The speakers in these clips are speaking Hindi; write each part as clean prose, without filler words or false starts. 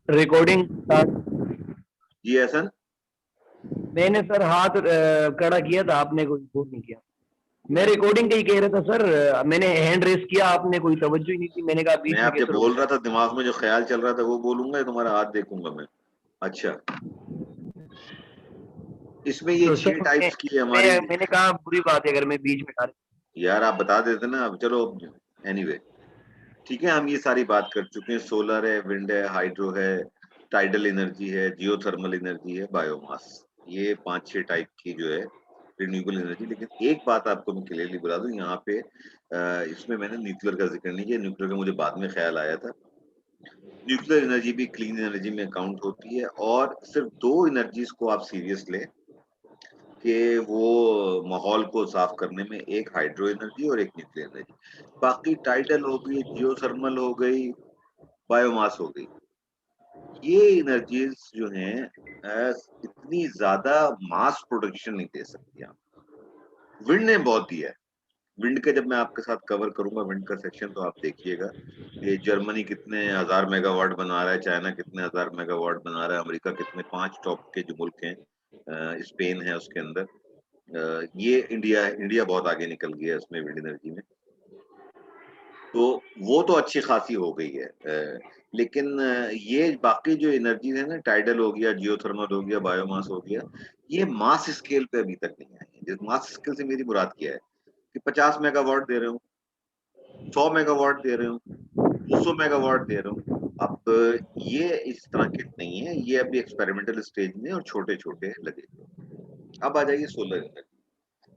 रिकॉर्डिंग। जी हसन। मैंने सर हाथ खड़ा किया था, आपने कोई फोन नहीं किया। मैं रिकॉर्डिंग का ही कह रहा था सर। मैंने हैंड रेस किया, आपने कोई तवज्जो ही नहीं की। मैंने कहा मैं बीच में आप जब कैसे रोक बोल दिया। रहा था दिमाग में जो ख्याल चल रहा था वो बोलूंगा या तुम्हारा हाथ देखूंगा मैं? अच्छा, इसमें ये तो 6 सर टाइप्स की है हमारी। मैंने कहा बुरी बात है अगर मैं बीच में डाल। यार आप बता देते ना, अब चलो। एनीवे, ठीक है, हम ये सारी बात कर चुके हैं। सोलर है, विंड है, हाइड्रो है, टाइडल एनर्जी है, जियोथर्मल एनर्जी है, बायोमास। ये 5-6 टाइप की जो है रिन्यूएबल एनर्जी। लेकिन एक बात आपको मैं क्लियरली बता दूं यहाँ पे, इसमें मैंने न्यूक्लियर का जिक्र नहीं किया। न्यूक्लियर का मुझे बाद में ख्याल आया था। न्यूक्लियर एनर्जी भी क्लीन एनर्जी में काउंट होती है, और सिर्फ 2 एनर्जीज को आप सीरियस लें कि वो माहौल को साफ करने में, एक हाइड्रो एनर्जी और एक न्यूक्लियर एनर्जी। बाकी टाइडल हो गई, जियोथर्मल हो गई, बायोमास हो गई, ये एनर्जीज जो हैं इतनी ज्यादा मास प्रोडक्शन नहीं दे सकती आप। विंड ने बहुत दिया है। विंड का जब मैं आपके साथ कवर करूंगा विंड का सेक्शन, तो आप देखिएगा कि जर्मनी कितने हजार मेगावाट बना रहा है, चाइना कितने हजार मेगावाट बना रहा है, अमेरिका कितने, 5 टॉप के जो मुल्क हैं, स्पेन है उसके अंदर। ये इंडिया बहुत आगे निकल गया है उसमें विंड एनर्जी में। तो वो तो अच्छी खासी हो गई है। लेकिन ये बाकी जो एनर्जी है ना, टाइडल हो गया, जियोथर्मल हो गया, बायोमास हो गया, ये मास स्केल पे अभी तक नहीं आई है। जिस मास स्केल से मेरी मुराद क्या है कि 50 मेगावाट दे रहे हो, 100 मेगावाट दे रहे हो, 200 मेगावाट दे रहे हो। अब ये इस तरह के नहीं है, ये अभी एक्सपेरिमेंटल स्टेज में और छोटे छोटे लगे। अब आ जाइए सोलर एनर्जी।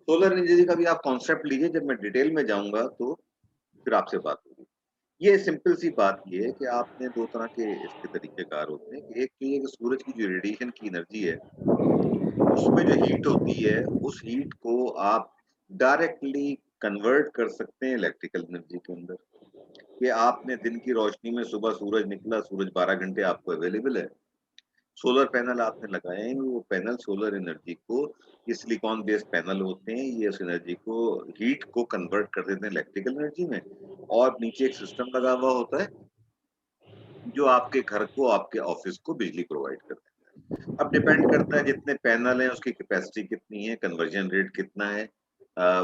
सोलर एनर्जी का भी आप कॉन्सेप्ट लीजिए, जब मैं डिटेल में जाऊंगा तो फिर आपसे बात होगी। ये सिंपल सी बात ये है कि आपने 2 तरह के इसके तरीकेकार होते हैं। कि एक तो ये कि सूरज की जो रेडिएशन की एनर्जी है, उसमें जो हीट होती है, उस हीट को आप डायरेक्टली कन्वर्ट कर सकते हैं इलेक्ट्रिकल एनर्जी के अंदर। कि आपने दिन की रोशनी में, सुबह सूरज निकला, सूरज 12 घंटे आपको अवेलेबल है, सोलर पैनल आपने लगाए हैं, वो पैनल सोलर एनर्जी को, ये सिलिकॉन बेस्ड पैनल होते हैं, ये उस एनर्जी को, हीट को कन्वर्ट कर देते हैं इलेक्ट्रिकल एनर्जी में। और नीचे एक सिस्टम लगा हुआ होता है जो आपके घर को, आपके ऑफिस को बिजली प्रोवाइड करता है। अब डिपेंड करता है जितने पैनल हैं उसकी कैपेसिटी कितनी है, कन्वर्जन रेट कितना है,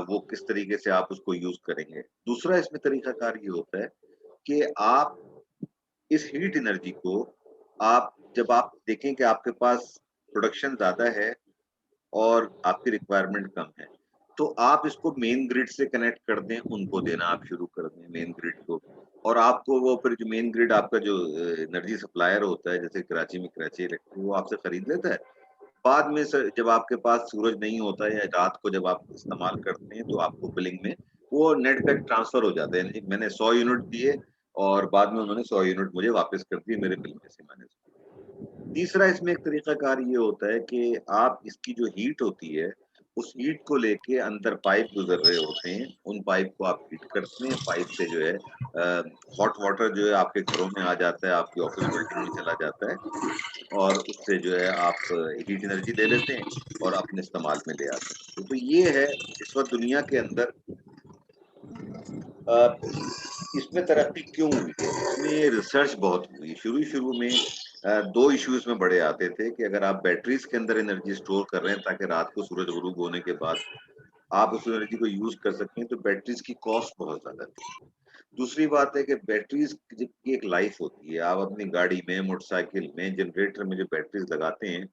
वो किस तरीके से आप उसको यूज करेंगे। दूसरा इसमें तरीकाकार ये होता है कि आप इस हीट एनर्जी को, आप जब आप देखें कि आपके पास प्रोडक्शन ज्यादा है और आपकी रिक्वायरमेंट कम है, तो आप इसको मेन ग्रिड से कनेक्ट कर दें, उनको देना आप शुरू कर दें मेन ग्रिड को। और आपको वो फिर जो मेन ग्रिड आपका जो एनर्जी सप्लायर होता है, जैसे कराची में कराची इलेक्ट्रिक, वो आपसे खरीद लेता है। बाद में सर जब आपके पास सूरज नहीं होता है या रात को जब आप इस्तेमाल करते हैं, तो आपको बिलिंग में वो नेट का ट्रांसफर हो जाता है। यानी मैंने 100 यूनिट दिए और बाद में उन्होंने 100 यूनिट मुझे वापस कर दिए मेरे बिल में से मैंने। तीसरा इसमें एक तरीकाकार ये होता है कि आप इसकी जो हीट होती है, उस हीट को लेके अंदर पाइप गुजर रहे होते हैं, उन पाइप को आप हीट करते हैं। पाइप से जो है हॉट वाटर जो है आपके घरों में आ जाता है, आपकी ऑफिस बिल्डिंग में चला जाता है, और उससे जो है आप हीट एनर्जी ले लेते हैं और अपने इस्तेमाल में ले आते हैं। तो ये है इस वक्त दुनिया के अंदर अ, इसमें तरक्की क्यों हुई है, इसमें रिसर्च बहुत हुई। शुरू शुरू में 2 इश्यूज में बड़े आते थे कि अगर आप बैटरीज के अंदर एनर्जी स्टोर कर रहे हैं ताकि रात को सूरज गुरूब होने के बाद आप उस एनर्जी को यूज कर सकें, तो बैटरीज की कॉस्ट बहुत ज्यादा थी। दूसरी बात है कि बैटरीज की एक लाइफ होती है। आप अपनी गाड़ी में, मोटरसाइकिल में, जनरेटर में जो बैटरीज लगाते हैं,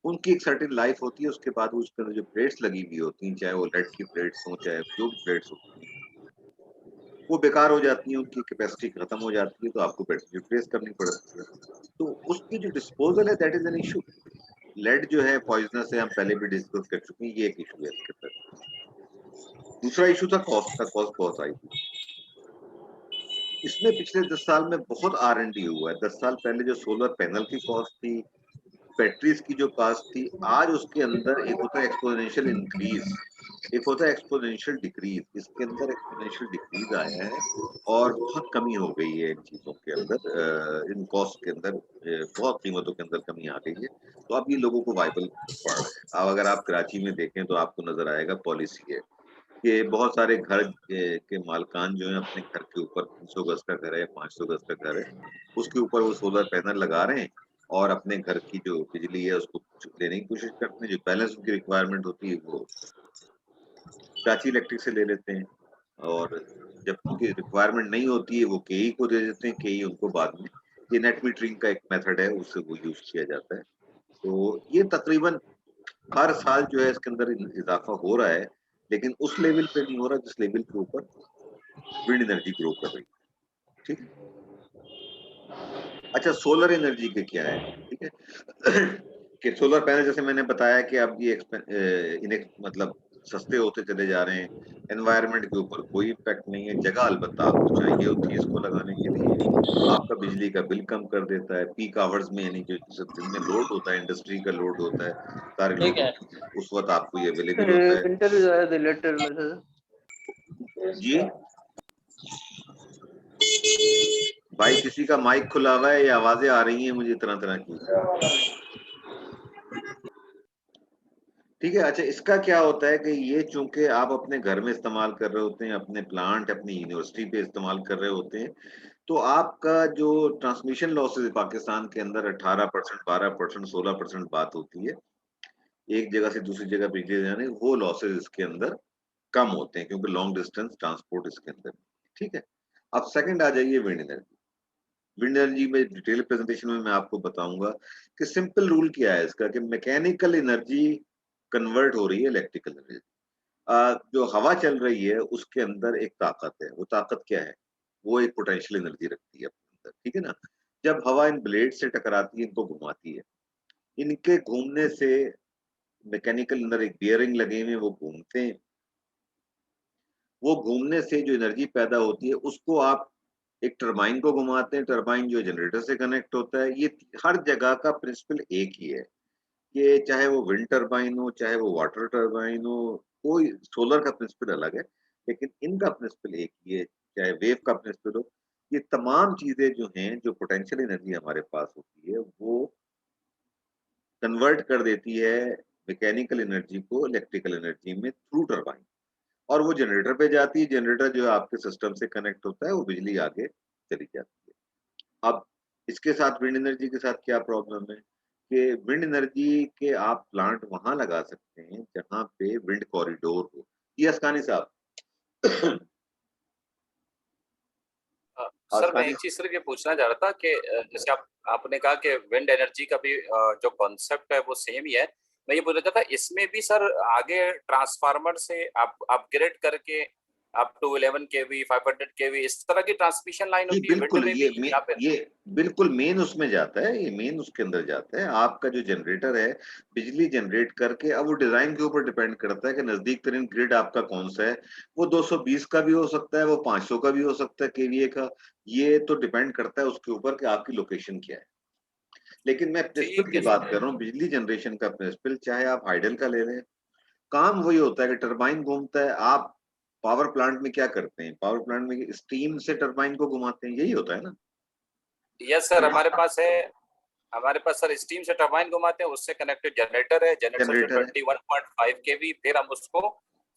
उनकी एक सर्टेन लाइफ होती है। उसके बाद उसके अंदर जो प्लेट्स लगी हुई होती हैं, चाहे वो लेड की प्लेट्स हों, चाहे जो भी प्लेट्स होती हैं, वो बेकार हो जाती है, उनकी कैपेसिटी खत्म हो जाती है, तो आपको बैटरी रिप्लेस करनी पड़ती है। तो उसकी जो डिस्पोजल है, that is an issue. Lead जो है पॉइजनस है, हम पहले भी डिस्कस कर चुके हैं, ये एक इशू है इसके अंदर। दूसरा इशू था कॉस्ट का। कॉस्ट बहुत आई थी इसमें। पिछले 10 साल में बहुत R&D हुआ है। 10 साल पहले जो सोलर पैनल की कॉस्ट थी, बैटरीज की जो कॉस्ट थी, आज उसके अंदर एक होता है एक्सपोनेंशियल इंक्रीज, एक होता है एक्सपोनेंशियल डिक्रीज। इसके अंदर एक्सपोनेंशियल डिक्रीज आया है और बहुत कमी हो गई है इन चीजों के अंदर, इन कॉस्ट के अंदर, बहुत कीमतों के अंदर कमी आ गई है। तो अब ये लोगों को वाइबल पड़ रहा है। अब अगर आप कराची में देखें तो आपको नजर आएगा पॉलिसी है कि बहुत सारे घर के मालकान जो हैं अपने घर के ऊपर 300 गज का घर है, 500 गज का घर है, उसके ऊपर वो सोलर पैनल लगा रहे हैं और अपने घर की जो बिजली है उसको लेने की कोशिश करते हैं। जो बैलेंस उनकी रिक्वायरमेंट होती है वो प्राची इलेक्ट्रिक से ले लेते हैं और जब उनकी रिक्वायरमेंट नहीं होती है वो केई को दे देते हैं, केई उनको बाद में ये नेट मीटरिंग का एक मेथड है उससे वो यूज़ किया जाता है। तो ये तकरीबन हर साल जो है इसके अंदर इज़ाफ़ा हो रहा है, लेकिन उस लेवल पे नहीं हो रहा जिस लेवल के ऊपर विंड एनर्जी ग्रो कर रही है, ठीक है? अच्छा सोलर एनर्जी के क्या है, ठीक है? कि सोलर पैनल जैसे मैंने बताया कि अब ये मतलब सस्ते होते चले जा रहे हैं, एनवायरनमेंट के ऊपर कोई इम्पैक्ट नहीं है, जगह अलबत्ता आपको चाहिए होती है इसको लगाने के लिए, आपका बिजली का बिल कम कर देता है, पीक आवर्स में यानी जो दिन में लोड होता है, इंडस्ट्री का लोड होता है, सारे ठीक लोड है। होते हैं, उस वक़्त आपको ये अवेलेबल होता है। इंटरव्यू आया था लेटर में सर। जी? भाई किसी का माइक खुला हुआ है, ये आवाज़ें आ रही हैं मुझे तरह-तरह की। ठीक है, अच्छा इसका क्या होता है कि ये चूँकि आप अपने घर में इस्तेमाल कर रहे होते हैं, अपने प्लांट, अपनी यूनिवर्सिटी पे इस्तेमाल कर रहे होते हैं, तो आपका जो ट्रांसमिशन लॉसेस पाकिस्तान के अंदर 18%, 12%, 16% बात होती है। एक जगह से दूसरी जगह बिजली ले जाने वो लॉसेस इसके अंदर कम होते हैं क्योंकि लॉन्ग डिस्टेंस ट्रांसपोर्ट इसके अंदर, ठीक है? अब सेकंड आ जाइए विंड एनर्जी। विंड एनर्जी में डिटेल प्रेजेंटेशन में मैं आपको बताऊँगा कि सिंपल रूल क्या है इसका कि मैकेनिकल एनर्जी कन्वर्ट हो रही है इलेक्ट्रिकल एनर्जी। जो हवा चल रही है उसके अंदर एक ताकत है, वो ताकत क्या है? वो एक पोटेंशियल एनर्जी रखती है अपने अंदर, ठीक है ना? जब हवा इन ब्लेड से टकराती है, इनको घुमाती है, इनके घूमने से मैकेनिकल अंदर एक बियरिंग लगे हुए हैं, वो घूमते हैं। वो घूमने से जो एनर्जी पैदा होती है, उसको आप एक टरबाइन को घुमाते हैं, टरबाइन जो है जनरेटर से कनेक्ट होता है। ये हर जगह का प्रिंसिपल एक ही है, कि चाहे वो विंड टरबाइन हो, चाहे वो वाटर टरबाइन हो, कोई सोलर का प्रिंसिपल अलग है, लेकिन इनका प्रिंसिपल एक ही है, चाहे वेव का प्रिंसिपल हो। ये तमाम चीज़ें जो हैं, जो पोटेंशियल एनर्जी हमारे पास होती है, वो कन्वर्ट कर देती है मैकेनिकल एनर्जी को इलेक्ट्रिकल एनर्जी में थ्रू टरबाइन और वो जनरेटर पे जाती है, जनरेटर जो है आपके सिस्टम से कनेक्ट होता है, वो बिजली आगे चली जाती है। अब इसके साथ विंड एनर्जी के साथ क्या प्रॉब्लम है कि विंड एनर्जी के आप प्लांट वहाँ लगा सकते हैं जहाँ पे विंड कॉरिडोर हो। जी असकानी साहब सर मैं असकानी एक चीज सर ये पूछना चाह रहा था कि जैसे आपने कहा कि विंड एनर्जी का भी जो कॉन्सेप्ट है वो सेम ही है। मैं ये पूछ रहा था इसमें भी सर आगे ट्रांसफार्मर से आप अपग्रेड करके अप टू 11 केवी 500 केवी इस तरह की ट्रांसमिशन लाइन जी, होती है विंड बिल्कुल, में भी या फिर ये बिल्कुल मेन उसमें जाता है, ये मेन उसके अंदर जाता है। आपका जो जनरेटर है, बिजली जनरेट करके अब वो डिज़ाइन के ऊपर डिपेंड करता है कि नज़दीक तरीन ग्रिड आपका कौन-सा है। वो 220 का भी हो सकता है, वो 500 का भी हो सकता है केवीए का। ये तो डिपेंड करता है उसके ऊपर कि आपकी लोकेशन क्या है। लेकिन मैं प्रिंसिपल ठीक की है बात सर। कर रहा हूँ, बिजली जनरेशन का प्रिंसिपल चाहे आप हाइडल का ले लें, काम वही होता है कि टरबाइन घूमता है, आप पावर प्लांट में क्या करते हैं? पावर प्लांट में स्टीम से टरबाइन को घुमाते हैं, यही होता है ना? यस सर हमारे पास सर स्टीम से टरबाइन घुमाते हैं उससे कनेक्टेड जनरेटर है जनरेटर से जनरेटर है। 21.5 केवी फिर हम उसको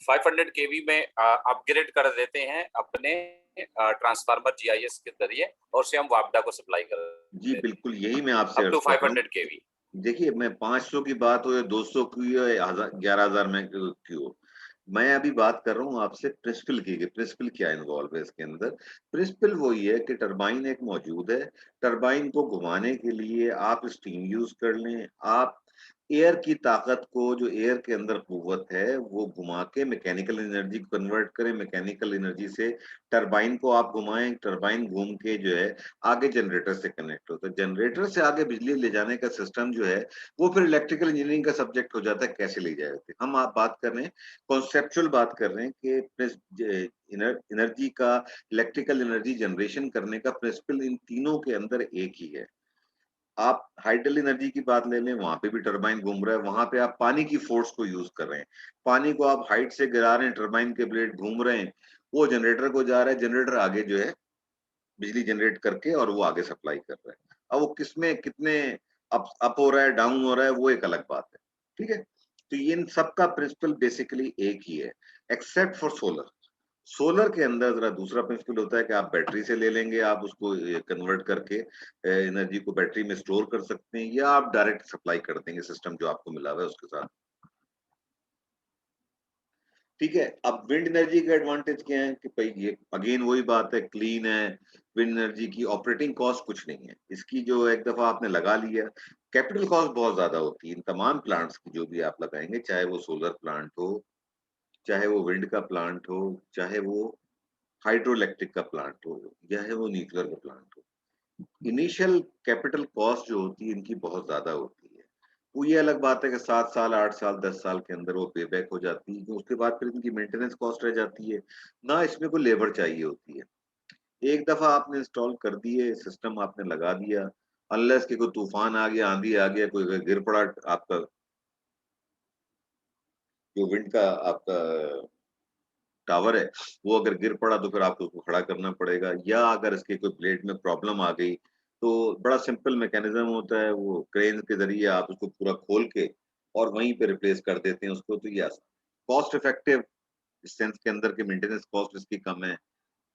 500 केवी में अपग्रेड कर देते हैं अपने ट्रांसफार्मर जीआईएस के जरिए और उसे हम वापडा को सप्लाई कर जी, देते बिल्कुल यही मैं हैं आपसे अप अर्ज़ टू कर रहा हूँ। 500 केवी। देखिए, मैं 500 की बात हो या 200 की हो या 11,000 में की हो, मैं अभी बात कर रहा हूँ आपसे प्रिंसिपल की कि प्रिंसिपल क्या इन्वॉल्व है इसके अंदर। प्रिंसिपल वही है कि टरबाइन एक मौजूद है, टरबाइन को घुमाने के लिए आप स्टीम यूज़ कर लें, आप एयर की ताकत को जो एयर के अंदर कुव्वत है, वो घुमा के मैकेनिकल एनर्जी को कन्वर्ट करें, मैकेनिकल एनर्जी से टरबाइन को आप घुमाएँ, टरबाइन घूम के जो है आगे जनरेटर से कनेक्ट होता है। जनरेटर से आगे बिजली ले जाने का सिस्टम जो है, वो फिर इलेक्ट्रिकल इंजीनियरिंग का सब्जेक्ट हो जाता है, कैसे ले जाए। हम आप बात कर रहे हैं, कॉन्सेप्चुअल बात कर रहे हैं कि एनर्जी का इलेक्ट्रिकल एनर्जी जनरेशन करने का प्रिंसिपल इन तीनों के अंदर एक ही है। आप हाइडल एनर्जी की बात ले लें, वहाँ पे भी टरबाइन घूम रहा है, वहाँ पे आप पानी की फोर्स को यूज़ कर रहे हैं। पानी को आप हाइट से गिरा रहे हैं, टरबाइन के ब्लेड घूम रहे हैं, वो जनरेटर को जा रहा है, जनरेटर आगे जो है बिजली जनरेट करके और वो आगे सप्लाई कर रहा है। अब वो किसमें कितने अप अप हो रहा है, डाउन हो रहा है, वो एक अलग बात है। ठीक है? तो ये इन सबका प्रिंसिपल बेसिकली एक ही है, एक्सेप्ट फॉर सोलर। सोलर के अंदर जरा दूसरा प्रिंसिपल होता है कि आप बैटरी से ले लेंगे, आप उसको कन्वर्ट करके एनर्जी को बैटरी में स्टोर कर सकते हैं, या आप डायरेक्ट सप्लाई कर देंगे सिस्टम जो आपको मिला हुआ है उसके साथ। ठीक है, अब विंड एनर्जी का एडवांटेज क्या है कि भाई ये अगेन वही बात है, क्लीन है। विंड एनर्जी की ऑपरेटिंग कॉस्ट कुछ नहीं है, इसकी जो एक दफा आपने लगा लिया, कैपिटल कॉस्ट बहुत ज्यादा होती है इन तमाम प्लांट्स की जो भी आप लगाएंगे, चाहे वो सोलर प्लांट हो, चाहे वो विंड का प्लांट हो, चाहे वो हाइड्रो इलेक्ट्रिक का प्लांट हो, या है वो न्यूक्लियर का प्लांट हो। इनिशियल कैपिटल कॉस्ट जो होती है इनकी बहुत ज्यादा होती है। वो ये अलग बात है कि 7 साल 8 साल 10 साल के अंदर वो पे बैक हो जाती है, तो उसके बाद फिर इनकी मेंटेनेंस कॉस्ट रह जाती है, ना इसमें कोई लेबर चाहिए होती है। एक दफा आपने इंस्टॉल कर दिए सिस्टम, आपने लगा दिया, अनलेस कि कोई तूफान आ गया, आंधी आ गया, कोई गिर पड़ा, आपका जो विंड का आपका टावर है वो अगर गिर पड़ा तो फिर आपको उसको खड़ा करना पड़ेगा, या अगर इसके कोई ब्लेड में प्रॉब्लम आ गई तो बड़ा सिंपल मैकेनिज्म होता है, वो क्रेन के जरिए आप उसको पूरा खोल के और वहीं पे रिप्लेस कर देते हैं उसको। तो ये कॉस्ट इफेक्टिव इस सेंस के अंदर के मेंटेनेंस कॉस्ट इसकी कम है,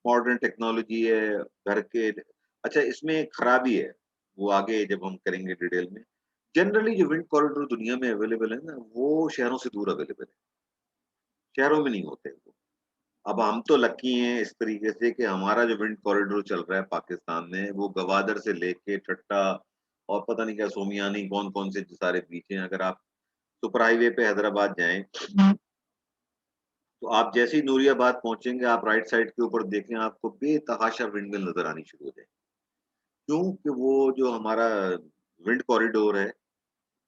मॉडर्न टेक्नोलॉजी है घर के। अच्छा, इसमें एक खराबी है, वो आगे जब हम करेंगे डिटेल में। जनरली जो विंड कॉरिडोर दुनिया में अवेलेबल है ना, वो शहरों से दूर अवेलेबल है, शहरों में नहीं होते वो। अब हम तो लकी हैं इस तरीके से कि हमारा जो विंड कॉरिडोर चल रहा है पाकिस्तान में, वो गवादर से लेके ठट्टा और पता नहीं क्या सोमियानी कौन कौन से जो सारे बीच हैं। अगर आप सुपर हाईवे पे हैदराबाद जाएं, तो आप जैसे ही नूरियाबाद पहुंचेंगे, आप राइट साइड के ऊपर देखें, आपको बेतहाशा विंडमिल नजर आनी शुरू हो जाए। क्यों कि वो जो हमारा विंड कॉरिडोर है,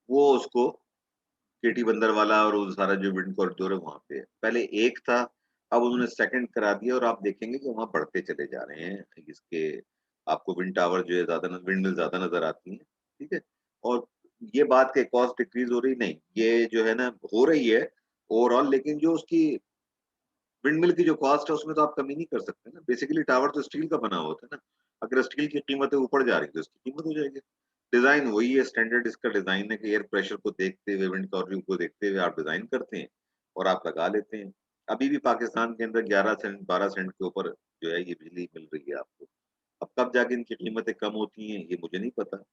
वो उसको केटी बंदरवाला और वो सारा जो विंड कॉरिडोर है वहां पे है। पहले एक था, अब उन्होंने सेकंड करा दिया, और आप देखेंगे कि वहां बढ़ते चले जा रहे हैं इसके। आपको विंड टावर जो है ज्यादा, विंड मिल ज्यादा नजर आती है। ठीक है, और ये बात के कॉस्ट डिक्रीज हो रही नहीं, ये जो है ना हो रही है ओवरऑल, लेकिन जो उसकी विंड मिल की जो कॉस्ट है उसमें तो आप कमी नहीं कर सकते ना। बेसिकली टावर तो स्टील का बना होता है ना, अगर स्टील की कीमतें ऊपर जा रही है तो इसकी कीमत हो जाएगी। डिजाइन वही है, स्टैंडर्ड इसका डिजाइन है कि एयर प्रेशर को देखते हुए, विंड कॉर्डिंग को देखते हुए आप डिजाइन करते हैं और आप लगा लेते हैं। अभी भी पाकिस्तान के अंदर 11 सेंट 12 सेंट के ऊपर जो है ये बिजली मिल रही है आपको। अब कब जाके इनकी कीमतें कम होती हैं ये मुझे नहीं पता।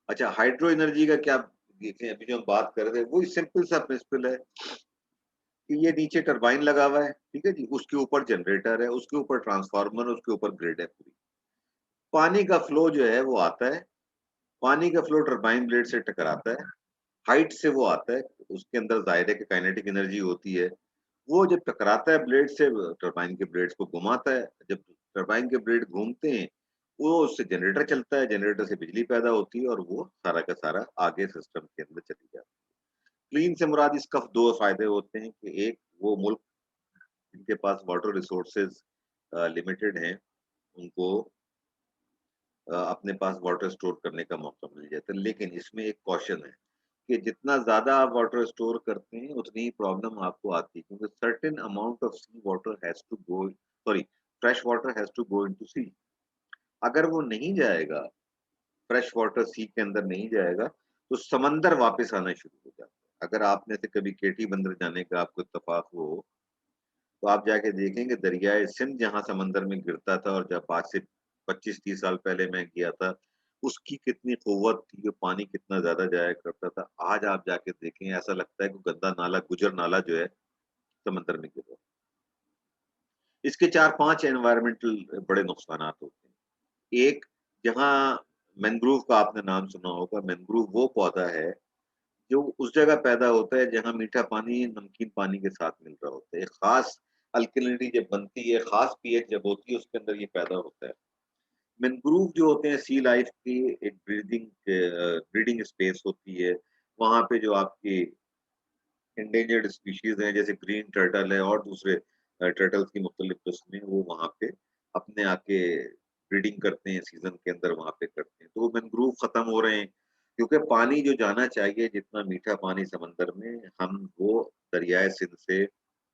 अच्छा, हाइड्रो एनर्जी का क्या देखें, अभी जो हम बात कर रहे थे वो सिंपल सा प्रिंसिपल है कि ये नीचे टरबाइन लगा हुआ है, ठीक है जी, उसके ऊपर जनरेटर है, उसके ऊपर ट्रांसफार्मर, उसके ऊपर ग्रिड है पूरी। पानी का फ्लो जो है वो आता है, पानी का फ्लो टरबाइन ब्लेड से टकराता है, हाइट से वो आता है, उसके अंदर जाहिर है कि काइनेटिक एनर्जी होती है। वो जब टकराता है ब्लेड से, टरबाइन के ब्लेड्स को घुमाता है, जब टरबाइन के ब्लेड घूमते हैं, वो उससे जनरेटर चलता है, जनरेटर से बिजली पैदा होती है और वो सारा का सारा आगे सिस्टम के अंदर चली जाती है। क्लीन से मुराद इसका दो फायदे होते हैं कि एक, वो मुल्क जिनके पास वाटर रिसोर्सेज लिमिटेड हैं, उनको अपने पास वाटर स्टोर करने का मौका मिल जाता है। लेकिन इसमें एक कॉशन है कि जितना ज्यादा आप वाटर स्टोर करते हैं उतनी ही प्रॉब्लम आपको आती है, क्योंकि certain amount of sea water has to go, sorry, fresh water has to go into sea. अगर वो नहीं जाएगा, फ्रेश वाटर सी के अंदर नहीं जाएगा, तो समंदर वापस आना शुरू हो जाता है। अगर आप में से कभी केटी बंदर जाने का आपको इत्तेफाक हो, तो आप जाके देखेंगे दरियाए सिंध जहाँ समंदर में गिरता था, और जब आज से 25-30 साल पहले मैं गया था, उसकी कितनी कुव्वत थी, जो पानी कितना ज्यादा जाया करता था। आज आप जाके देखें, ऐसा लगता है कि गंदा नाला, गुजर नाला जो है समंदर में गिर रहा है। इसके 4-5 एनवायरमेंटल बड़े नुकसान होते हैं। एक, जहाँ मैंग्रोव का आपने नाम सुना होगा, मैंग्रोव वो पौधा है जो उस जगह पैदा होता है जहाँ मीठा पानी नमकीन पानी के साथ मिल रहा होता है। एक खास अल्कलिनिटी जब बनती है, खास पीएच जब होती है, उसके अंदर ये पैदा होता है। मैंग्रोव जो होते हैं सी लाइफ की एक ब्रीडिंग स्पेस होती है। वहां पे जो आपकी इंडेंजर्ड स्पीशीज हैं, जैसे ग्रीन टर्टल है और दूसरे टर्टल्स की मुख्तलिफ किस्में, वो वहां पे अपने आके ब्रीडिंग करते हैं, सीजन के अंदर वहां पे करते हैं। तो वो मैंग्रोव खत्म हो रहे हैं, क्योंकि पानी जो जाना चाहिए जितना मीठा पानी समंदर में, हम वो दरियाए सिंध से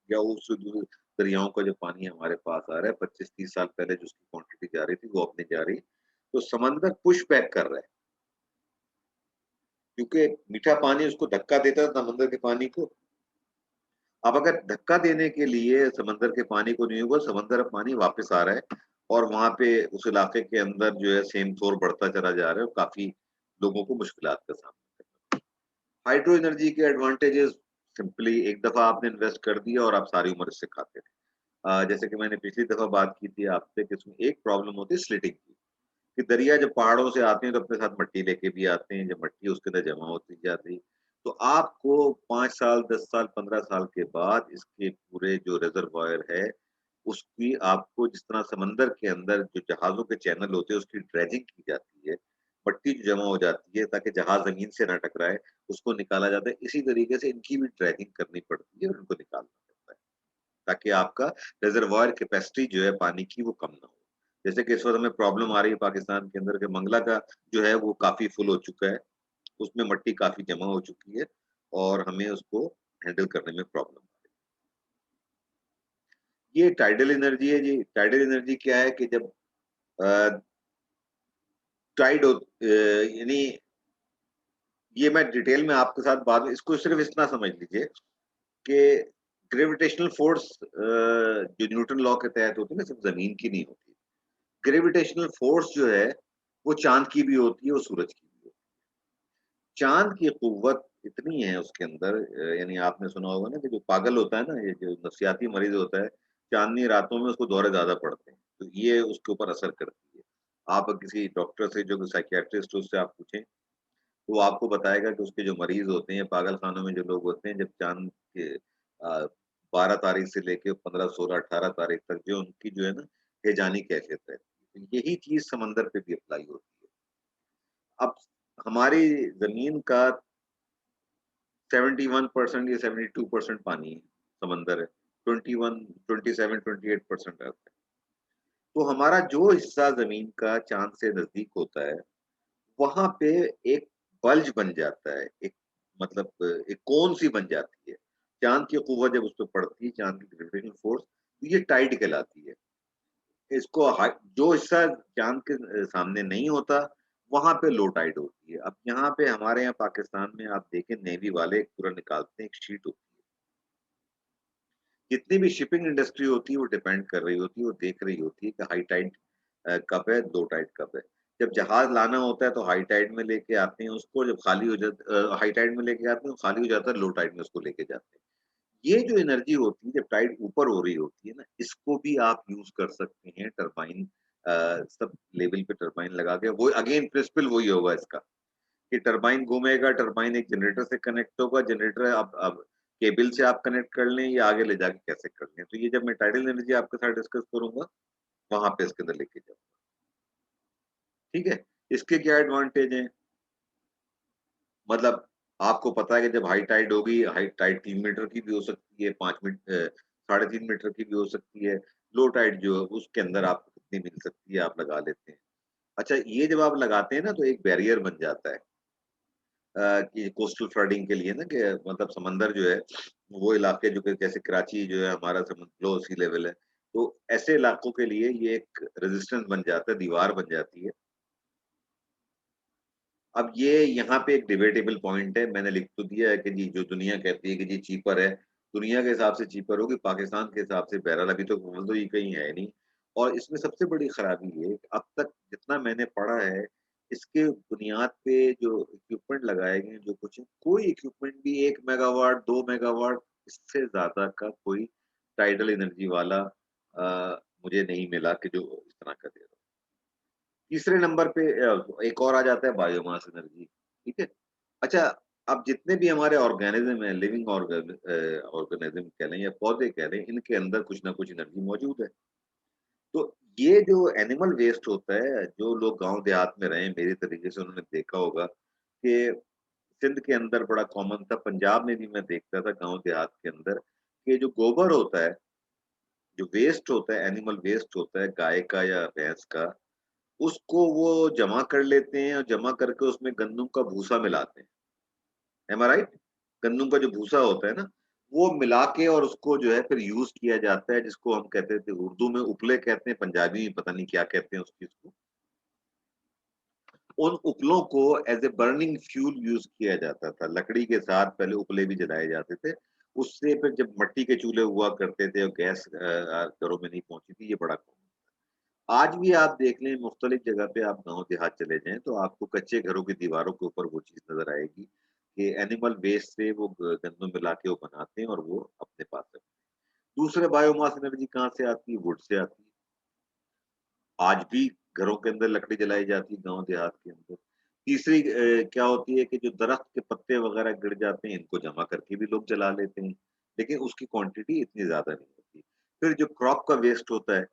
या उससे दूर दरियाओं का जो पानी हमारे पास आ रहा है, 25-30 साल पहले जो उसकी क्वांटिटी जा रही थी वो अब नहीं जा रही। तो समंदर पुश बैक कर रहा है, क्योंकि मीठा पानी उसको धक्का देता है समंदर के पानी को। अब अगर धक्का देने के लिए समंदर के पानी को नहीं होगा, समंदर का पानी वापस आ रहा है और वहाँ पे उस इलाके के अंदर जो है सेम फ्लोर बढ़ता चला जा रहा है और काफ़ी लोगों को मुश्किलात का सामना करना। हाइड्रो एनर्जी के एडवांटेजेस सिंपली एक दफ़ा आपने इन्वेस्ट कर दिया और आप सारी उम्र इससे खाते रहे। जैसे कि मैंने पिछली दफ़ा बात की थी आपसे कि इसमें एक प्रॉब्लम होती है स्लिटिंग की, कि दरिया जब पहाड़ों से आते हैं तो अपने साथ मिट्टी लेके भी आते हैं, जब मिट्टी उसके अंदर जमा होती जाती है, तो आपको 5 साल, 10 साल, 15 साल के बाद इसके पूरे जो रिज़र्वॉयर है, उसकी आपको जिस तरह समंदर के अंदर जो जहाज़ों के चैनल होते हैं, उसकी ड्रेजिंग की जाती है, मिट्टी जो जमा हो जाती है ताकि जहाज़ ज़मीन से ना टकराए, उसको निकाला जाता है। इसी तरीके से इनकी भी ड्रेजिंग करनी पड़ती है और इनको निकालना पड़ता है, ताकि आपका रिज़र्वॉयर कैपेसिटी जो है पानी की वो कम ना हो। जैसे कि इस वक़्त हमें प्रॉब्लम आ रही है पाकिस्तान के अंदर कि मंगला का जो है वो काफ़ी फुल हो चुका है, उसमें मिट्टी काफ़ी जमा हो चुकी है और हमें उसको हैंडल करने में प्रॉब्लम आ रही है। ये टाइडल एनर्जी है जी, टाइडल एनर्जी क्या है कि जब अ, टाइड यानी ये मैं डिटेल में आपके साथ बाद में इसको सिर्फ़ इतना समझ लीजिए कि ग्रेविटेशनल फ़ोर्स जो न्यूटन लॉ के तहत होती है ना, सिर्फ़ ज़मीन की नहीं होती। ग्रेविटेशनल फ़ोर्स जो है, वो चाँद की भी होती है और सूरज की भी होती है। चाँद की क़ुव्वत इतनी है उसके अंदर यानी आपने सुना होगा ना कि जो पागल होता है ना, ये जो नफ़सियाती मरीज़ होता है, चाँदनी रातों में उसको दौरे ज़्यादा पड़ते हैं, तो ये उसके ऊपर असर करती है। आप किसी डॉक्टर से जो साइकियाट्रिस्ट है उससे आप पूछें, तो वो आपको बताएगा कि उसके जो मरीज़ होते हैं, पागलखानों में जो लोग होते हैं, जब चाँद के 12 तारीख से लेके 15, 16, 18 तारीख तक जो उनकी जो है ना, बेजानी कैफ़ियत रहती है। तो यही चीज़ समंदर पे भी अप्लाई होती है। अब हमारी ज़मीन का 71% या 72% पानी है, समंदर है। 21, 27, 28% रहता है। तो हमारा जो हिस्सा ज़मीन का चाँद से नज़दीक होता है, वहाँ पे एक बल्ज बन जाता है, एक मतलब एक कोन सी बन जाती है। चाँद की क़ुव्वत जब उस पे पड़ती है, चाँद की ग्रेविटेशनल फ़ोर्स, तो ये टाइड कहलाती है। इसको जो हिस्सा चाँद के सामने नहीं होता, वहाँ पे लो टाइड होती है। अब यहाँ पे हमारे यहाँ पाकिस्तान में आप देखें नेवी वाले एक पूरा निकालते हैं, एक शीट होती है। जितनी भी शिपिंग इंडस्ट्री होती है, वो डिपेंड कर रही होती है, वो देख रही होती है कि हाई टाइड कब है, लो टाइड कब है। जब जहाज़ लाना होता है तो हाई टाइड में लेके आते हैं उसको, जब खाली हो हाई टाइड में लेके आते हैं, खाली हो जाता है, लो टाइड में उसको लेके जाते हैं। ये जो एनर्जी होती है जब टाइड ऊपर हो रही होती है ना, इसको भी आप यूज़ कर सकते हैं टरबाइन सब लेवल पे टरबाइन लगा के वो अगेन प्रिंसिपल वही होगा इसका, कि टरबाइन घूमेगा, टरबाइन एक जनरेटर से कनेक्ट होगा, जनरेटर अब केबल से आप कनेक्ट कर लें या आगे ले जाके कैसे कर लें। तो ये जब मैं टाइडल एनर्जी आपके साथ डिस्कस करूँगा, वहाँ पे इसके अंदर लेके जाऊँगा, ठीक है? इसके क्या एडवांटेज हैं? मतलब आपको पता है कि जब हाई टाइड होगी, हाई टाइड 3 मीटर की भी हो सकती है, 3.5 मीटर की भी हो सकती है। लो टाइड जो है उसके अंदर आपको कितनी मिल सकती है, आप लगा लेते हैं। अच्छा ये जब आप लगाते हैं ना तो एक बैरियर बन जाता है कि कोस्टल फ्लडिंग के लिए ना कि मतलब समंदर जो है, वो इलाके जो कि जैसे कराची जो है हमारा लो सी लेवल है, तो ऐसे इलाकों के लिए ये एक रेजिस्टेंस बन जाता है, दीवार बन जाती है। अब ये यहाँ पे एक डिबेटेबल पॉइंट है, मैंने लिख तो दिया है कि जी जो दुनिया कहती है कि जी चीपर है, दुनिया के हिसाब से चीपर होगी, पाकिस्तान के हिसाब से बहरहाल अभी तो बोल दो ये कहीं है नहीं। और इसमें सबसे बड़ी खराबी ये है कि अब तक जितना मैंने पढ़ा है, इसके बुनियाद पे जो इक्विपमेंट लगाए गए हैं जो कुछ है, कोई इक्विपमेंट भी 1 मेगावाट, 2 मेगावाट इससे ज़्यादा का कोई टाइडल एनर्जी वाला मुझे नहीं मिला कि जो इस तरह का दे रहा हो। तीसरे नंबर पे एक और आ जाता है बायोमास एनर्जी, ठीक है? अच्छा, अब जितने भी हमारे ऑर्गेनिज़्म हैं, लिविंग ऑर्गेनिज़्म कह लें या पौधे कह लें, इनके अंदर कुछ ना कुछ एनर्जी मौजूद है। तो ये जो एनिमल वेस्ट होता है, जो लोग गाँव देहात में रहे हैं, मेरे तरीके से उन्होंने देखा होगा कि सिंध के अंदर बड़ा कॉमन था, पंजाब में भी मैं देखता था गाँव देहात के अंदर, कि जो गोबर होता है, जो वेस्ट होता है, एनिमल वेस्ट होता है, गाय का या भैंस का, उसको वो जमा कर लेते हैं और जमा करके उसमें गंदम का भूसा मिलाते हैं। एम आई राइट? गंदम का जो भूसा होता है ना, वो मिला के और उसको जो है फिर यूज़ किया जाता है, जिसको हम कहते थे उर्दू में उपले कहते हैं, पंजाबी में पता नहीं क्या कहते हैं उस चीज़ को। उन उपलों को as a burning fuel use किया जाता था। लकड़ी के साथ पहले उपले भी जलाए जाते थे। उससे फिर जब मिट्टी के चूल्हे हुआ करते थे और गैस घरों में नहीं पहुंची थी, ये बड़ा कॉमन। आज भी आप देख लें, मुख्तलिफ जगह पे आप गांव देहात चले जाएं तो आपको कच्चे घरों की दीवारों के ऊपर वो चीज नजर आएगी कि एनिमल वेस्ट से वो गंदम मिला के वो बनाते हैं और वो अपने पास रखते हैं। दूसरे, बायोमास एनर्जी कहाँ से आती है? वुड से आती है। आज भी घरों के अंदर लकड़ी जलाई जाती है गांव देहात के अंदर। तीसरी क्या होती है कि जो दरख्त के पत्ते वगैरह गिर जाते हैं, इनको जमा करके भी लोग जला लेते हैं, लेकिन उसकी क्वांटिटी इतनी ज्यादा नहीं होती। फिर जो क्रॉप का वेस्ट होता है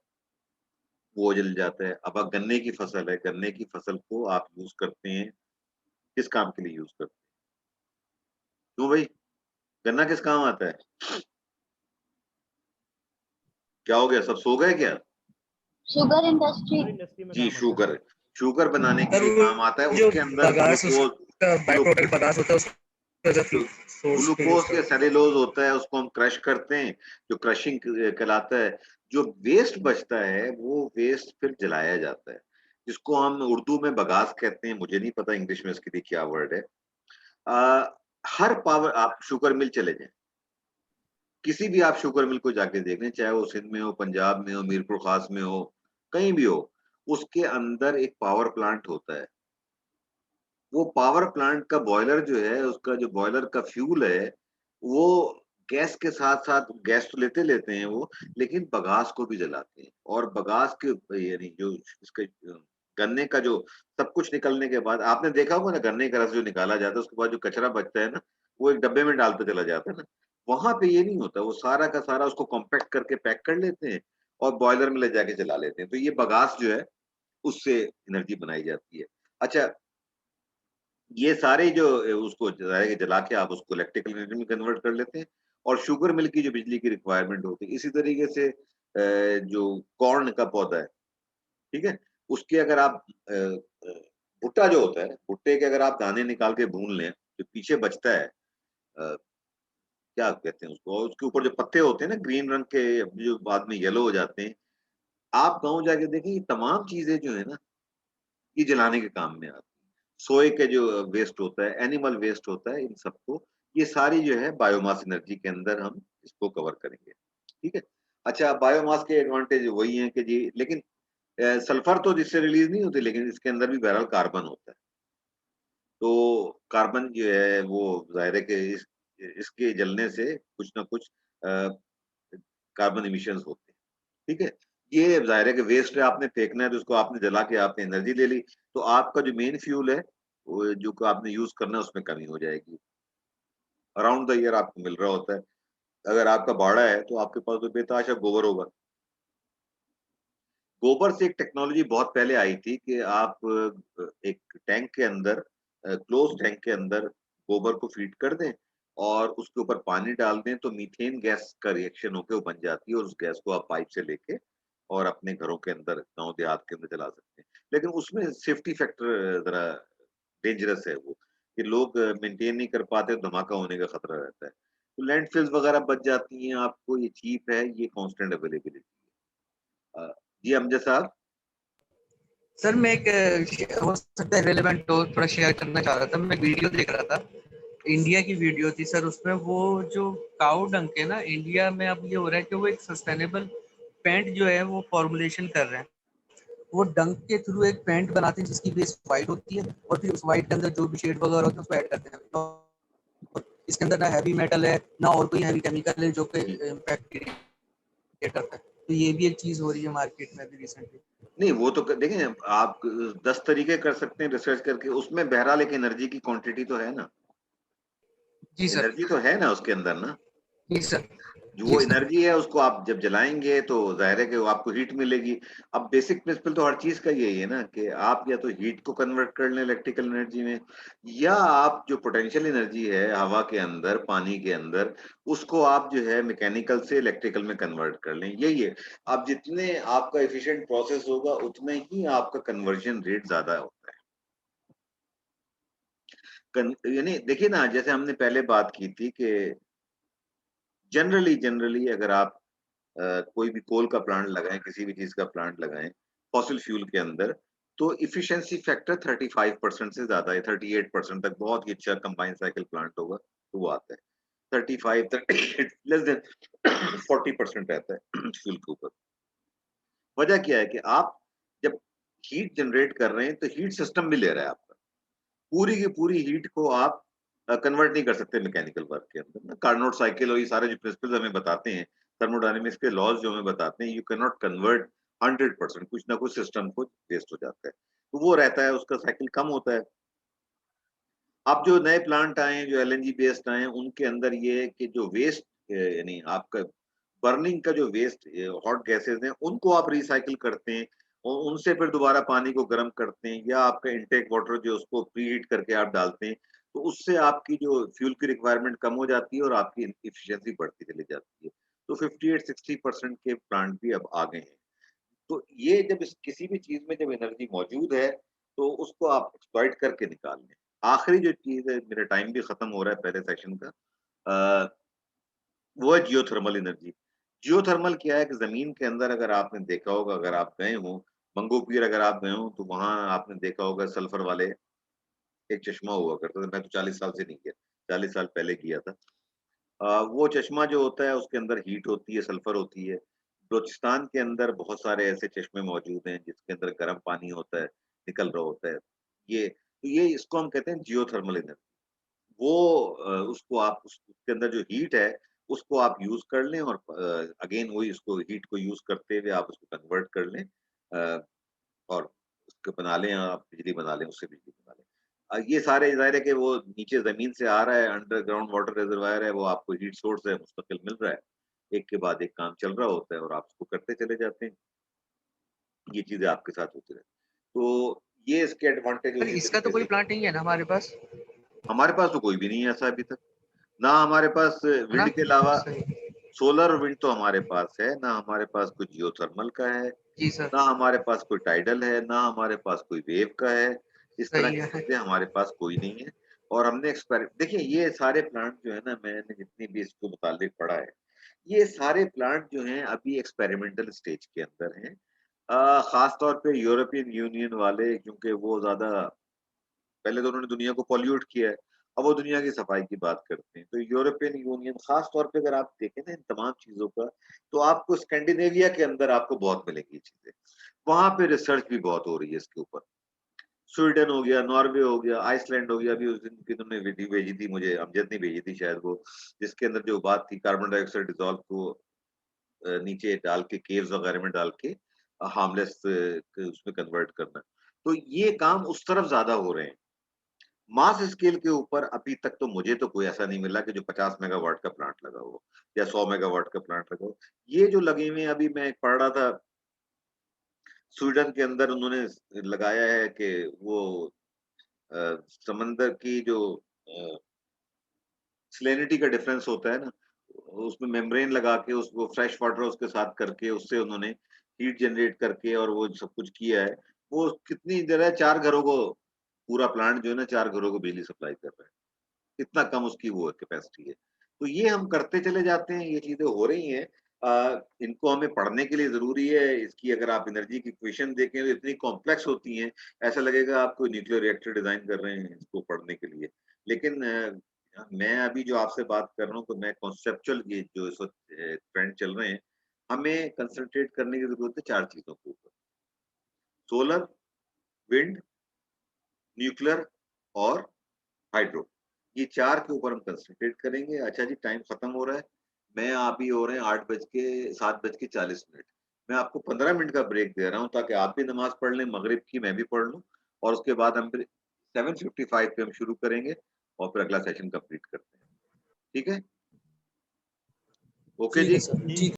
वो जल जाता है। अब गन्ने की फसल है, गन्ने की फसल को आप यूज करते हैं, किस काम के लिए यूज करते हैं? क्यों भाई, गन्ना किस काम आता है? क्या हो गया, सब सो गए क्या? Sugar industry. इंडस्ट्री में जी, काम आता है। शुगर, शुगर बनाने के सर लिए वो काम आता है। जो उसके अंदर बगास ग्लूकोज, उसका बाय प्रोडक्ट बगास होता है उसको एज अ जो सोर्स पे यूज ग्लूकोज या करते हैं। सेल्यूलोज होता है उसको हम क्रश करते हैं, जो क्रशिंग कहलाता है। जो वेस्ट बचता है वो वेस्ट फिर जलाया जाता है, जिसको हम उर्दू में बगास कहते हैं। मुझे नहीं पता इंग्लिश में इसके लिए क्या वर्ड है। हर पावर, आप शुगर मिल चले जाएं, किसी भी आप शुगर मिल को जाके देख लें, चाहे वो सिंध में हो, पंजाब में हो, मीरपुर खास में हो, कहीं भी हो, उसके अंदर एक पावर प्लांट होता है। वो पावर प्लांट का बॉयलर जो है, उसका जो बॉयलर का फ्यूल है, वो गैस के साथ-साथ, गैस तो लेते लेते हैं वो, लेकिन बगास को भी जलाते हैं। और बगास के यानी जो इसका गन्ने का जो सब कुछ निकलने के बाद, आपने देखा होगा ना, गन्ने का रस जो निकाला जाता है, उसके बाद जो कचरा बचता है ना, वो एक डब्बे में डालते चला जाता है ना। वहाँ पे ये नहीं होता, वो सारा का सारा उसको कॉम्पैक्ट करके पैक कर लेते हैं और बॉयलर में ले जाके जला लेते हैं। तो ये बगास जो है, उससे एनर्जी बनाई जाती है। अच्छा, ये सारे जो उसको जला के आप उसको इलेक्ट्रिकल एनर्जी में कन्वर्ट कर लेते हैं। और शुगर मिल की जो बिजली की रिक्वायरमेंट होती है, इसी तरीके से जो कॉर्न का पौधा है, ठीक है, उसके अगर आप भुट्टा जो होता है, भुट्टे के अगर आप दाने निकाल के भून लें, जो पीछे बचता है, क्या कहते हैं उसको, और उसके ऊपर जो पत्ते होते हैं ना ग्रीन रंग के, जो बाद में येलो हो जाते हैं, आप गाँव जाके देखें, ये तमाम चीजें जो है ना, ये जलाने के काम में आती है। सोए के जो वेस्ट होता है, एनिमल वेस्ट होता है, इन सबको, ये सारी जो है बायोमास एनर्जी के अंदर हम इसको कवर करेंगे। ठीक है? अच्छा, बायोमास के एडवांटेज वही हैं कि जी, लेकिन सल्फर तो जिससे रिलीज़ नहीं होती, लेकिन इसके अंदर भी बहरहाल कार्बन होता है। तो कार्बन जो है वो ज़ाहिर है कि इसके जलने से कुछ ना कुछ अ, कार्बन इमिशंस होते हैं। ठीक है? ये ज़ाहिर है कि वेस्ट है, आपने फेंकना है, तो उसको आपने जला के आपने एनर्जी ले ली, तो आपका जो मेन फ्यूल है, वो जो को आपने यूज़ करना है, उसमें कमी हो जाएगी। अराउंड द ईयर आपको मिल रहा होता है। अगर आपका बाड़ा है, तो आपके पास तो बेतहाशा गोबर होगा। गोबर से एक टेक्नोलॉजी बहुत पहले आई थी कि आप एक टैंक के अंदर, क्लोज़ टैंक के अंदर गोबर को फीड कर दें और उसके ऊपर पानी डाल दें, तो मीथेन गैस का रिएक्शन होके वो बन जाती है और उस गैस को आप पाइप से लेके और अपने घरों के अंदर, गाँव देहात के अंदर जला सकते हैं। लेकिन उसमें सेफ्टी फैक्टर ज़रा डेंजरस है वो, कि लोग मेंटेन नहीं कर पाते, धमाका होने का खतरा रहता है। तो लैंडफिल्स वगैरह बच जाती हैं आपको, ये चीप है, ये कांस्टेंट अवेलेबिलिटी है। जी अमजद साहब? सर मैं एक हो सकता है रेलेवेंट हो, थोड़ा शेयर करना चाह रहा था। मैं वीडियो देख रहा था, इंडिया की वीडियो थी सर। उसमें वो जो काऊ डंक है ना, इंडिया में अब ये हो रहा है कि वो एक सस्टेनेबल पेंट जो है वो फॉर्मुलेशन कर रहे हैं। वो डंक के थ्रू एक पेंट बनाते हैं जिसकी बेस वाइट होती है, और फिर उस वाइट के अंदर जो भी शेड वगैरह होता है उसको ऐड करते हैं। तो इसके अंदर ना हैवी मेटल है, ना और कोई हैवी केमिकल है जो कि जी। इम्पैक्ट क्रिएट करता है। तो ये भी एक चीज हो रही है मार्केट में अभी रिसेंटली। नहीं, वो तो देखें, आप 10 तरीके कर सकते हैं रिसर्च करके, उसमें बहरहाल एक एनर्जी की क्वांटिटी तो है ना, जी सर। एनर्जी तो है ना उसके अंदर ना। जी सर। जो जी वो सर। एनर्जी है, उसको आप जब जलाएंगे तो जाहिर है कि वो आपको हीट मिलेगी। अब बेसिक प्रिंसिपल तो हर चीज का यही है ना, कि आप या तो हीट को कन्वर्ट कर लें इलेक्ट्रिकल एनर्जी में, या आप जो पोटेंशियल एनर्जी है हवा के अंदर, पानी के अंदर, उसको आप जो है मैकेनिकल से इलेक्ट्रिकल में कन्वर्ट कर लें। यही है। आप जितने आपका एफिशिएंट प्रोसेस होगा, उतना ही आपका कन्वर्जन रेट ज्यादा होता है। यानी देखिए ना, जैसे हमने पहले बात की थी कि जनरली अगर आप कोई भी कोल का प्लांट लगाएं, किसी भी चीज का प्लांट लगाएं फॉसिल फ्यूल के अंदर, तो इफिशिएंसी फैक्टर 35% से ज्यादा है, 38% तक बहुत ही अच्छा कंबाइंड साइकिल प्लांट होगा तो वो आता है। 35 38 लेस देन 40% रहता है फ्यूल के ऊपर। वजह क्या है कि आप जब हीट जनरेट कर रहे हैं तो हीट सिस्टम भी ले रहा है आपका, पूरी की पूरी हीट को आप कन्वर्ट नहीं कर सकते मैकेनिकल वर्क के अंदर ना। कार्नोट साइकिल और ये सारे जो प्रिंसिपल्स हमें बताते हैं, थर्मोडायनेमिक्स के लॉज जो हमें बताते हैं, यू कैन नॉट कन्वर्ट 100%, कुछ ना कुछ सिस्टम को वेस्ट हो जाता है, तो वो रहता है, उसका साइकिल कम होता है। अब जो नए प्लांट आए हैं, जो एलएनजी बेस्ड आए हैं, उनके अंदर ये है कि जो वेस्ट यानी आपका बर्निंग का जो वेस्ट हॉट गैसेस हैं, उनको आप रिसाइकिल करते हैं और उनसे फिर दोबारा पानी को गर्म करते हैं, या आपका इनटेक वाटर जो उसको प्रीहीट करके आप डालते हैं, तो उससे आपकी जो फ्यूल की रिक्वायरमेंट कम हो जाती है और आपकी एफिशिएंसी बढ़ती चली जाती है। तो 58-60% के प्लांट भी अब आ गए हैं। तो ये जब किसी भी चीज में जब एनर्जी मौजूद है तो उसको आप एक्सप्लॉइट करके निकाल लें। आखिरी जो चीज है, मेरा टाइम भी खत्म हो रहा है पहले सेशन का, अ, वो है जियोथर्मल एनर्जी। जियोथर्मल क्या है कि जमीन के अंदर अगर आपने देखा होगा, अगर आप गए हो मंगो पीर, अगर आप गए हो तो वहां आपने देखा होगा सल्फर वाले एक चश्मा हुआ करता था। मैं तो 40 साल से नहीं गया, 40 साल पहले किया था। वो चश्मा जो होता है उसके अंदर हीट होती है, सल्फर होती है। बलूचिस्तान के अंदर बहुत सारे ऐसे चश्मे मौजूद हैं जिसके अंदर गर्म पानी होता है, निकल रहा होता है। ये इसको हम कहते हैं जियोथर्मल एनर्जी। वो उसको आप उसके अंदर जो हीट है उसको आप यूज कर लें और अगेन वही उसको हीट को यूज करते हुए आप उसको कन्वर्ट कर लें, अ, और उसको बना लें, आप बिजली बना लें, उससे बिजली बना लें। ये सारे ज़ाहिर है कि वो नीचे ज़मीन से आ रहा है, अंडरग्राउंड वाटर रिजर्वायर है, वो आपको हीट सोर्स है, मुस्तकिल मिल रहा है। एक के बाद एक काम चल रहा होता है और आप उसको करते चले जाते हैं। ये चीज़ें आपके साथ होती रहती हैं। तो ये इसके एडवांटेज सर उसी इसका तो तरीके कोई से। प्लांट नहीं है ना हमारे पास, हमारे पास तो कोई भी नहीं है ऐसा अभी तक। ना हमारे पास है ना? विंड के अलावा, सही। सोलर और विंड तो हमारे पास है, ना हमारे पास कोई जियोथर्मल का है, जी सर। ना हमारे पास कोई टाइडल है, ना हमारे पास कोई वेव का है। इस तरह सही की है। चीज़ें हमारे पास कोई नहीं है। और हमने देखिए ये सारे प्लांट जो है ना, मैंने जितनी भी इसको मुताल्लिक पढ़ा है, ये सारे प्लांट जो हैं अभी एक्सपेरिमेंटल स्टेज के अंदर हैं। ख़ास तौर पे यूरोपियन यूनियन वाले, क्योंकि वो ज़्यादा पहले तो उन्होंने दुनिया को पॉल्यूट किया है, अब वो दुनिया की सफाई की बात करते हैं। तो यूरोपियन यूनियन ख़ास तौर पे अगर आप देखें ना इन तमाम चीज़ों का, तो आपको स्कैंडिनेविया के अंदर आपको बहुत मिलेंगी ये चीज़ें। वहाँ पे रिसर्च भी बहुत हो रही है इसके ऊपर। स्वीडन हो गया, नॉर्वे हो गया, आइसलैंड हो गया। अभी उस दिन की तुमने वीडियो भेजी थी मुझे, अमजद ने भेजी थी शायद वो, जिसके अंदर जो बात थी कार्बन डाइऑक्साइड डिसॉल्व को नीचे डाल के केव्स वगैरह में डाल के हार्मलेस उसमें कन्वर्ट करना। तो ये काम उस तरफ ज़्यादा हो रहे हैं। मास स्केल के ऊपर अभी तक तो मुझे तो कोई ऐसा नहीं मिला कि जो 50 मेगावाट का प्लांट लगा हो या 100 मेगावाट का प्लांट लगा हो। ये जो लगे हुए हैं, अभी मैं पढ़ रहा था स्वीडन के अंदर उन्होंने लगाया है कि वो समंदर की जो सैलिनिटी का डिफरेंस होता है ना, उसमें मेम्ब्रेन लगा के उसको फ्रेश वाटर उसके साथ करके उससे उन्होंने हीट जनरेट करके और वो सब कुछ किया है। वो कितनी देर है, 4 घरों को, पूरा प्लांट जो है ना 4 घरों को बिजली सप्लाई कर रहा है। इतना कम उसकी वो कैपेसिटी है। तो ये हम करते चले जाते हैं, ये चीज़ें हो रही हैं। इनको हमें पढ़ने के लिए ज़रूरी है। इसकी अगर आप एनर्जी की इक्वेशन देखें तो इतनी कॉम्प्लेक्स होती हैं, ऐसा लगेगा आप कोई न्यूक्लियर रिएक्टर डिज़ाइन कर रहे हैं इसको पढ़ने के लिए। लेकिन मैं अभी जो आपसे बात कर रहा हूँ, तो मैं कॉन्सेप्चुअल ये जो इस वक़्त ट्रेंड चल रहे हैं, हमें कंसंट्रेट करने की ज़रूरत है 4 चीज़ों के ऊपर। सोलर, विंड, न्यूक्लियर और हाइड्रो। ये 4 के ऊपर हम कंसंट्रेट करेंगे। अच्छा जी, टाइम खत्म हो रहा है। मैं अभी हो रहे हैं 8 बज के 7 बज के 40 मिनट। मैं आपको 15 मिनट का ब्रेक दे रहा हूँ ताकि आप भी नमाज़ पढ़ लें, मगरिब की मैं भी पढ़ लूँ, और उसके बाद हम फिर 7:55 पे हम शुरू करेंगे और फिर अगला सेशन कंप्लीट करते हैं। ठीक है? ओके ठीक जी? है सर, ठीक